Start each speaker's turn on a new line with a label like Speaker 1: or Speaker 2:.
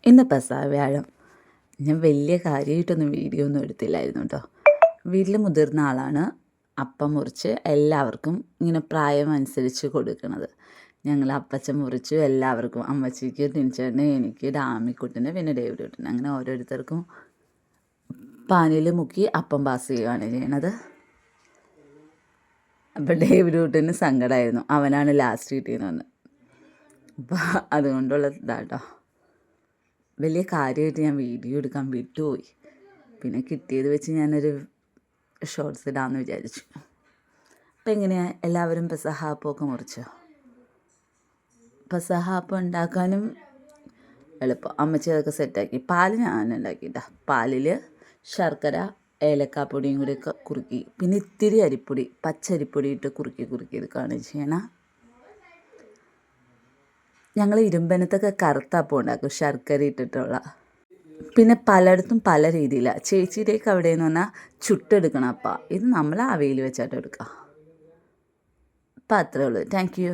Speaker 1: ഇന്ന് പെസഹ വ്യാഴം. ഞാൻ വലിയ കാര്യമായിട്ടൊന്നും വീഡിയോ ഒന്നും എടുത്തില്ലായിരുന്നു കേട്ടോ. വീട്ടിൽ മുതിർന്ന ആളാണ് അപ്പം മുറിച്ച് എല്ലാവർക്കും ഇങ്ങനെ പ്രായം അനുസരിച്ച് കൊടുക്കുന്നത്. ഞങ്ങൾ അപ്പച്ചൻ മുറിച്ചു എല്ലാവർക്കും, അമ്മച്ചിക്ക്, ടിൻചേട്ടന്, എനിക്ക്, ഡാമിക്കുട്ടിന്, പിന്നെ ഡേവിഡുട്ടിന്, അങ്ങനെ ഓരോരുത്തർക്കും പാനിൽ മുക്കി അപ്പം പാസ് ചെയ്യുകയാണ് ചെയ്യണത്. അപ്പം ഡേവിഡുട്ടിന് സങ്കടമായിരുന്നു, അവനാണ് ലാസ്റ്റ് കിട്ടിയെന്ന് പറഞ്ഞു. അപ്പോൾ അതുകൊണ്ടുള്ള ഇതാട്ടോ. വലിയ കാര്യമായിട്ട് ഞാൻ വീഡിയോ എടുക്കാൻ വിട്ടുപോയി. പിന്നെ കിട്ടിയത് വെച്ച് ഞാനൊരു ഷോർട്സ് ഇടാമെന്ന് വിചാരിച്ചു. അപ്പം എങ്ങനെയാണ്, എല്ലാവരും പെസഹ അപ്പമൊക്കെ മുറിച്ചോ? പെസഹ അപ്പം ഉണ്ടാക്കാനും എളുപ്പം. അമ്മച്ചി അതൊക്കെ സെറ്റാക്കി. പാല് ഞാൻ ഉണ്ടാക്കിയിട്ടാ. പാലിൽ ശർക്കര, ഏലക്കാപ്പൊടിയും കൂടി ഒക്കെ കുറുക്കി, പിന്നെ ഇത്തിരി അരിപ്പൊടി, പച്ചരിപ്പൊടി ഇട്ട് കുറുക്കി എടുക്കുകയാണ് ചെയ്യണം. ഞങ്ങൾ ഇരുമ്പനത്തൊക്കെ കറുത്തപ്പം ഉണ്ടാക്കും, ശർക്കര ഇട്ടിട്ടുള്ള. പിന്നെ പലയിടത്തും പല രീതിയിലാണ്. ചേച്ചിയുടെയൊക്കെ അവിടെയെന്ന് പറഞ്ഞാൽ ചുട്ടെടുക്കണം അപ്പം. ഇത് നമ്മൾ ആവിയിൽ വെച്ചായിട്ട് എടുക്കുക. അപ്പം അത്രേ ഉള്ളൂ. Thank you.